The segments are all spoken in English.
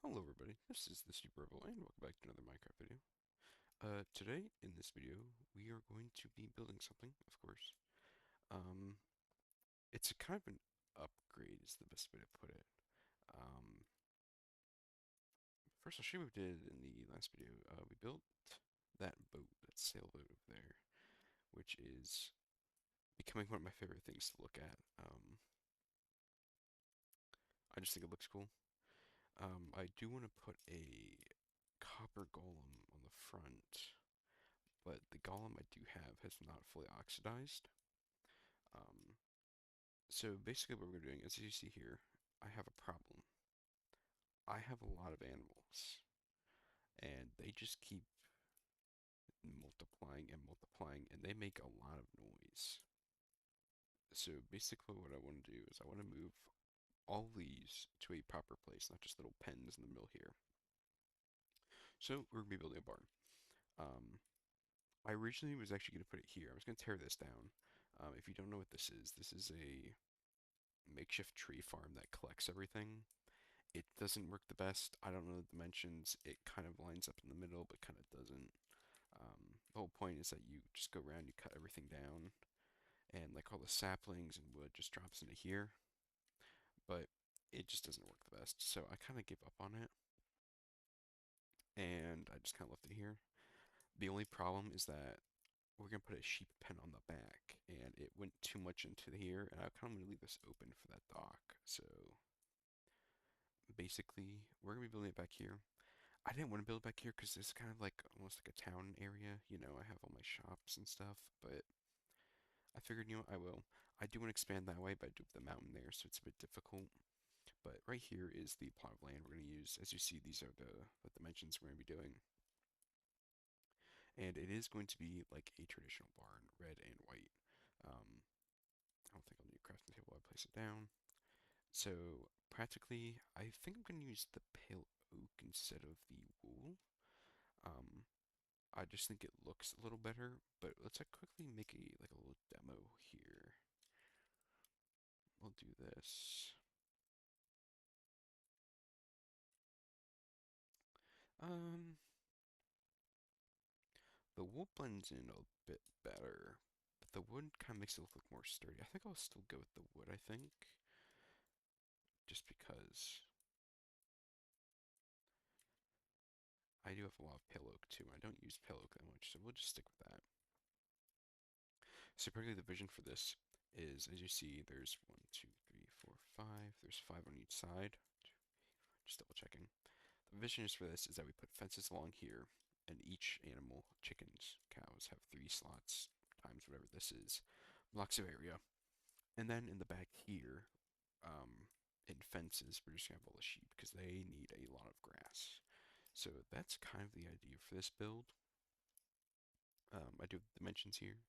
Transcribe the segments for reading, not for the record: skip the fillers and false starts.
Hello everybody, this is the Super Rebel and welcome back to another Minecraft video. Today in this video we are going to be building something, of course. Um, it's a kind of an upgrade is the best way to put it. Um, First I'll show you what we did in the last video. We built that boat, that sailboat over there, which is becoming one of my favorite things to look at. I just think it looks cool. I do want to put a copper golem on the front, but the golem I do have has not fully oxidized. Um, so basically what we're doing, as you see here, I have a problem. I have a lot of animals, and they just keep multiplying and multiplying, and they make a lot of noise. So basically what I want to do is I want to move all these to a proper place, not just little pens in the middle here. So we're going to be building a barn. Um, I originally was actually going to put it here. I was going to tear this down. If you don't know what this is a makeshift tree farm that collects everything. It doesn't work the best. I don't know the dimensions. It kind of lines up in the middle, but kind of doesn't. The whole point is that you just go around, you cut everything down, and like all the saplings and wood just drops into here, but it just doesn't work the best. So I kind of gave up on it, and I just kind of left it here. The only problem is that we're gonna put a sheep pen on the back, and it went too much into here, and I kind of want to leave this open for that dock. So basically, we're gonna be building it back here. I didn't want to build back here because this is kind of like almost like a town area. You know, I have all my shops and stuff, but I figured, you know, I will. I do want to expand that way, but I do have the mountain there, so it's a bit difficult. But right here is the plot of land we're going to use. As you see, these are the dimensions we're going to be doing. And it is going to be like a traditional barn, red and white. Um, I don't think I'll need a crafting table while I place it down. So practically, I think I'm going to use the pale oak instead of the wool. Um, I just think it looks a little better, but let's quickly make a like a little demo here. We'll do this. Um, the wool blends in a bit better, but the wood kind of makes it look more sturdy. I think I'll still go with the wood, I think, just because I do have a lot of pale oak too. I don't use pale oak that much, so we'll just stick with that. So apparently the vision for this is, as you see, there's one, two, three, four, five. There's five on each side. Just double checking. The vision is for this is that we put fences along here, and each animal, chickens, cows, have three slots times whatever this is, blocks of area. And then in the back here, in fences, we're just gonna have all the sheep because they need a lot of grass. So that's kind of the idea for this build. I do have the dimensions here.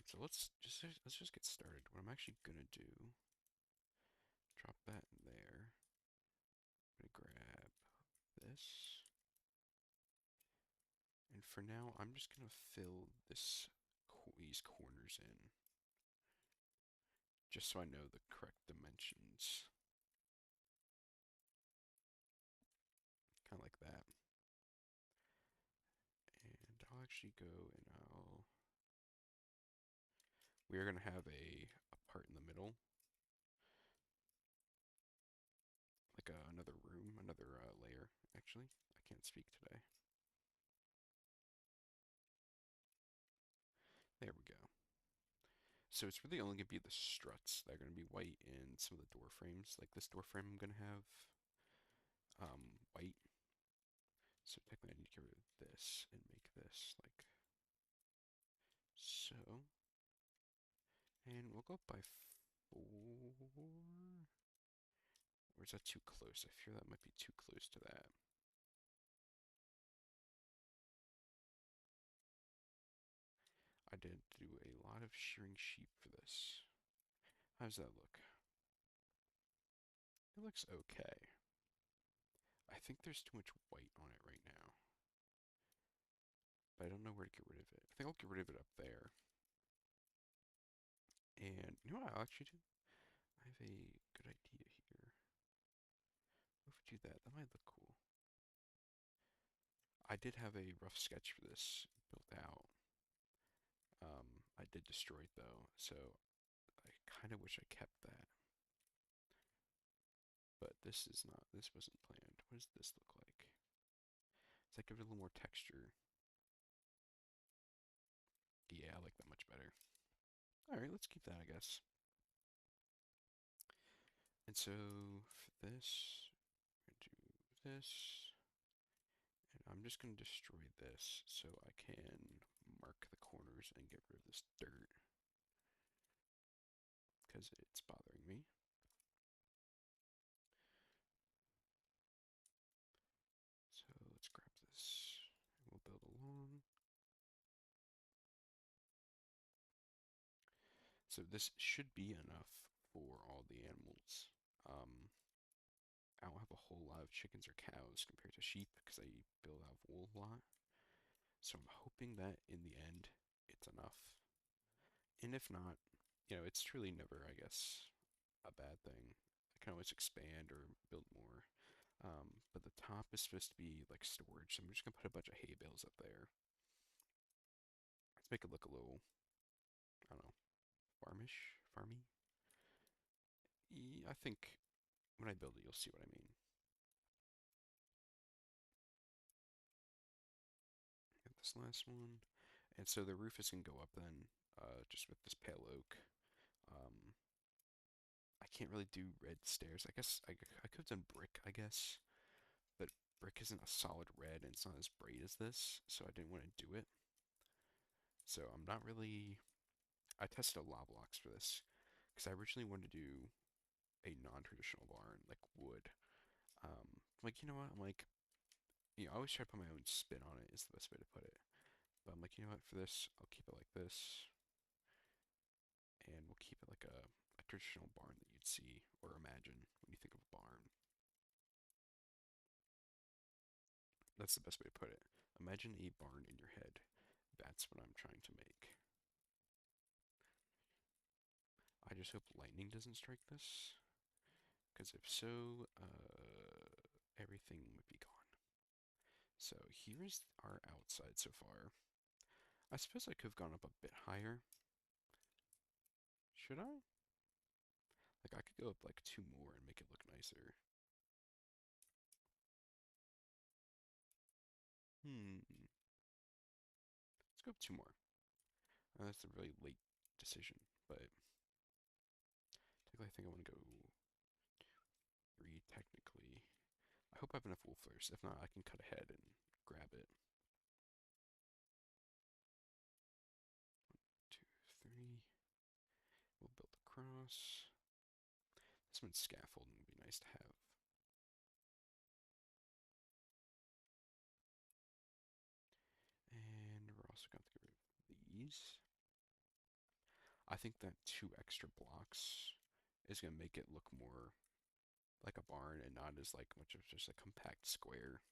So let's just get started. What I'm actually gonna do, drop that in there. I'm gonna grab this. And for now, I'm just gonna fill these corners in, just so I know the correct dimensions. Kind of like that. And I'll actually go and we are gonna have a part in the middle, like another room, another layer. Actually, I can't speak today. There we go. So it's really only gonna be the struts that are gonna be white and some of the door frames. Like this door frame I'm gonna have white. So technically I need to get rid of this and make this like so. And we'll go by 4. Or is that too close? I fear that might be too close to that. I did do a lot of shearing sheep for this. How does that look? It looks okay. I think there's too much white on it right now. But I don't know where to get rid of it. I think I'll get rid of it up there. And you know what I'll actually do? I have a good idea here. What if do that. That might look cool. I did have a rough sketch for this built out. I did destroy it though, so I kind of wish I kept that. But this wasn't planned. What does this look like? It's like give it a little more texture. Yeah, I like that much better. Alright, let's keep that, I guess. And so for this, I'm going to do this. And I'm just going to destroy this so I can mark the corners and get rid of this dirt because it's bothering me. So let's grab this and we'll build along. So this should be enough for all the animals. Um, I don't have a whole lot of chickens or cows compared to sheep because I build out wool a lot. So I'm hoping that in the end it's enough. And if not, it's truly never, I guess, a bad thing. I can always expand or build more. But the top is supposed to be like storage, so I'm just gonna put a bunch of hay bales up there. Let's make it look a little, I don't know, farmy. I think when I build it, you'll see what I mean. Get this last one, and so the roof is gonna go up then, just with this pale oak. Um, I can't really do red stairs. I guess I could have done brick, I guess, but brick isn't a solid red and it's not as bright as this, so I didn't want to do it. So I'm not really. I tested a lot of blocks for this because I originally wanted to do a non-traditional barn, like wood. Like you know what? I'm like, I always try to put my own spin on it. Is the best way to put it. But I'm like, you know what? For this, I'll keep it like this, and we'll keep it like a traditional barn that you'd see or imagine when you think of a barn. That's the best way to put it. Imagine a barn in your head. That's what I'm trying to make. I just hope lightning doesn't strike this, because if so, everything would be gone. So here's our outside so far. I suppose I could have gone up a bit higher. Should I? Like, I could go up like two more and make it look nicer. Let's go up two more. That's a really late decision, but technically I think I want to go three, technically. I hope I have enough wool flares. If not, I can cut ahead and grab it. Two, three. We'll build across. This one's scaffolding would be nice to have. And we're also going to get rid of these. I think that two extra blocks is going to make it look more like a barn and not as like much of just a compact square.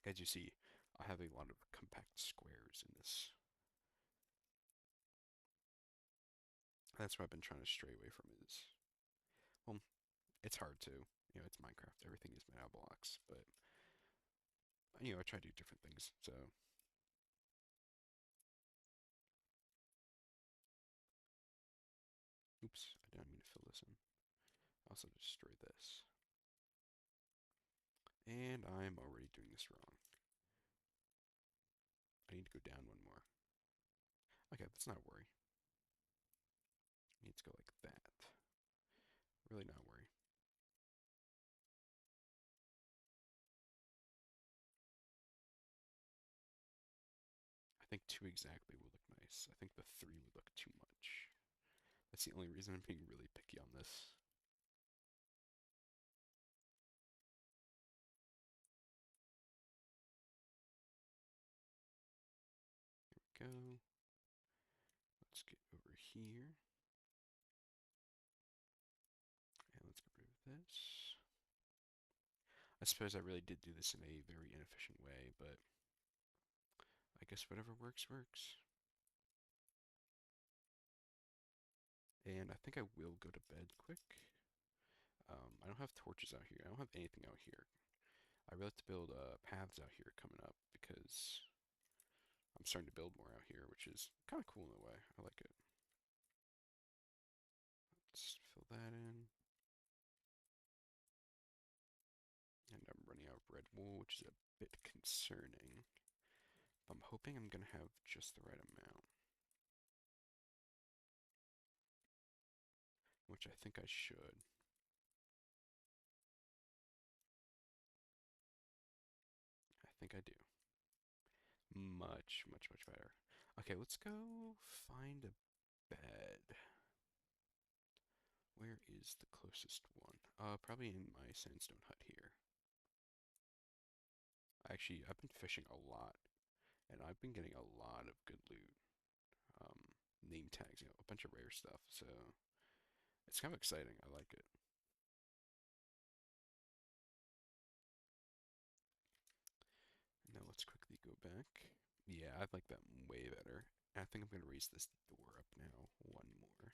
As you see, I have a lot of compact squares in this. That's what I've been trying to stray away from is, well, it's hard to, it's Minecraft. Everything is made out of blocks, but, I try to do different things, so. Oops, I didn't mean to fill this in. I also destroy this. And I'm already doing this wrong. I need to go down one more. Okay, that's not a worry. I need to go like that. Really not a worry. I think two exactly would look nice. I think the three would look too much. That's the only reason I'm being really picky on this. Here we go. Let's get over here. And let's get rid of this. I suppose I really did do this in a very inefficient way, but I guess whatever works, works. And I think I will go to bed quick. I don't have torches out here. I don't have anything out here. I really have to build paths out here coming up because I'm starting to build more out here, which is kind of cool in a way. I like it. Let's fill that in. And I'm running out of red wool, which is a bit concerning. But I'm hoping I'm going to have just the right amount. Which I think I should. I think I do. Much, much, much better. Okay, let's go find a bed. Where is the closest one? Probably in my sandstone hut here. Actually, I've been fishing a lot, and I've been getting a lot of good loot. Um, Name tags, a bunch of rare stuff, so it's kind of exciting. I like it. Now let's quickly go back. Yeah, I like that way better. I think I'm gonna raise this door up now. One more.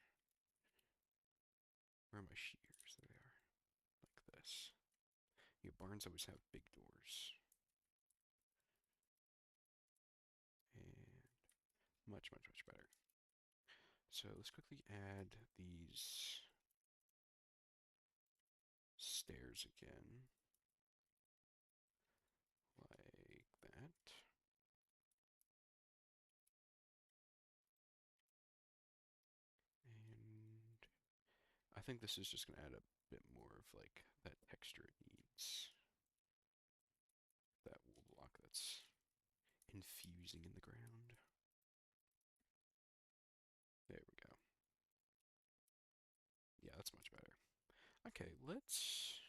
Where are my shears? There they are. Like this. Yeah, barns always have big doors. And much, much, much better. So let's quickly add these stairs again. Like that. And I think this is just gonna add a bit more of like that texture it needs. That wool block that's infusing in the ground. There we go. Yeah, that's much better. Okay, let's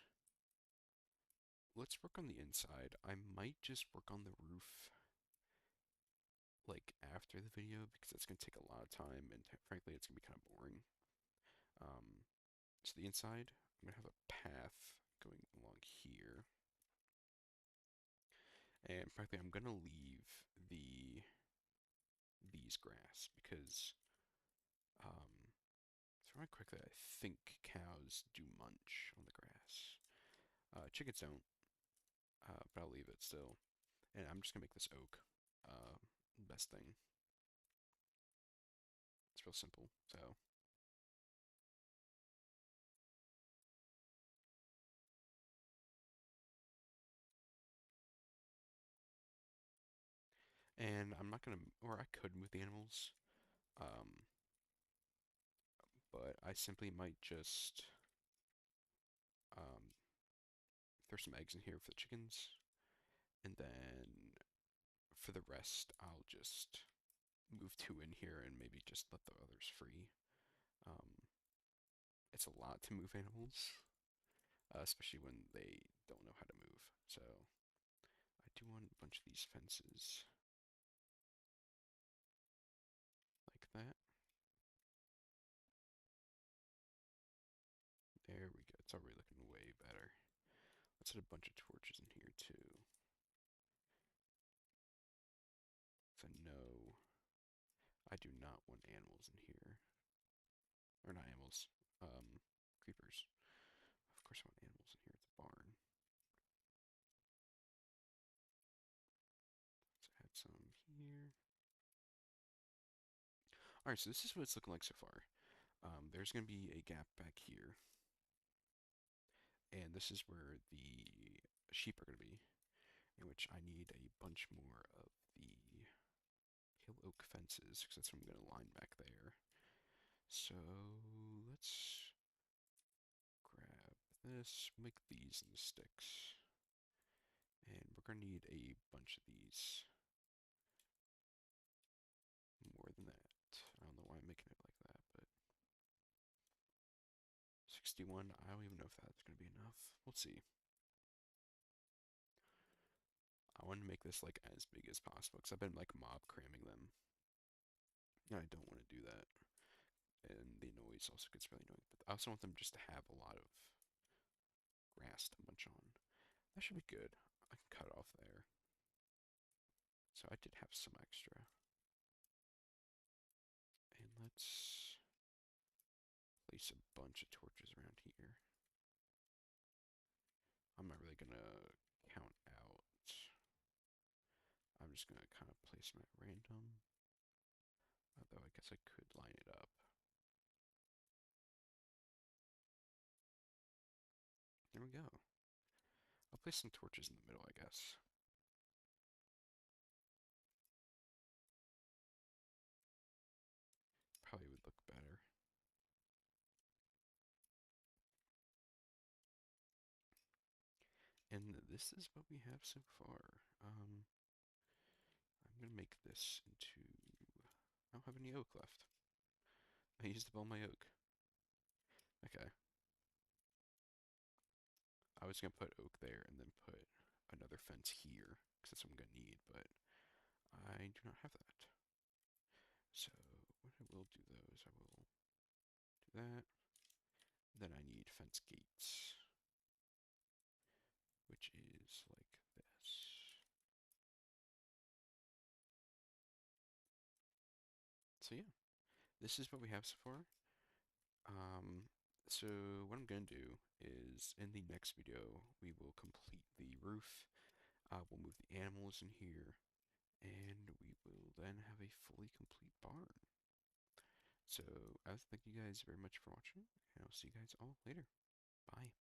work on the inside. I might just work on the roof like after the video because it's gonna take a lot of time and frankly it's gonna be kind of boring. Um, so the inside, I'm gonna have a path going along here, and frankly I'm gonna leave these grass because so right quickly I think cows do munch on the grass. Chickens don't, but I'll leave it still. And I'm just gonna make this oak. Best thing. It's real simple. So, and I'm not gonna, or I could move the animals, um, but I simply might just um, throw some eggs in here for the chickens, and then for the rest, I'll just move two in here and maybe just let the others free. Um, it's a lot to move animals, especially when they don't know how to move. So I do want a bunch of these fences like that. There we go. It's already looking way better. Let's add a bunch of torches in here too. Because I know I do not want animals in here. Or not animals, creepers. Of course I want animals in here at the barn. Let's add some here. Alright, so this is what it's looking like so far. There's going to be a gap back here. And this is where the sheep are going to be. In which I need a bunch more of the hill oak fences. Because that's what I'm going to line back there. So let's grab this, make these in the sticks. And we're going to need a bunch of these. More than that. I don't know why I'm making it like that, but 61, I don't even know if that's going to be enough. We'll see. I want to make this like as big as possible because I've been like mob cramming them. And I don't want to do that. And the noise also gets really annoying. But I also want them just to have a lot of grass to munch on. That should be good. I can cut off there. So I did have some extra. And let's place a bunch of torches around here. just gonna kind of place them at random. Although I guess I could line it up. There we go. I'll place some torches in the middle, I guess. Probably would look better. And this is what we have so far. I'm gonna make this into... I don't have any oak left. I used up all my oak. Okay. I was gonna put oak there and then put another fence here, because that's what I'm gonna need, but I do not have that. So what I will do though is I will do that. Then I need fence gates, which is like this. So yeah, this is what we have so far. Um, so what I'm gonna do is in the next video we will complete the roof. We'll move the animals in here, and we will then have a fully complete barn. So I thank you guys very much for watching, and I'll see you guys all later. Bye.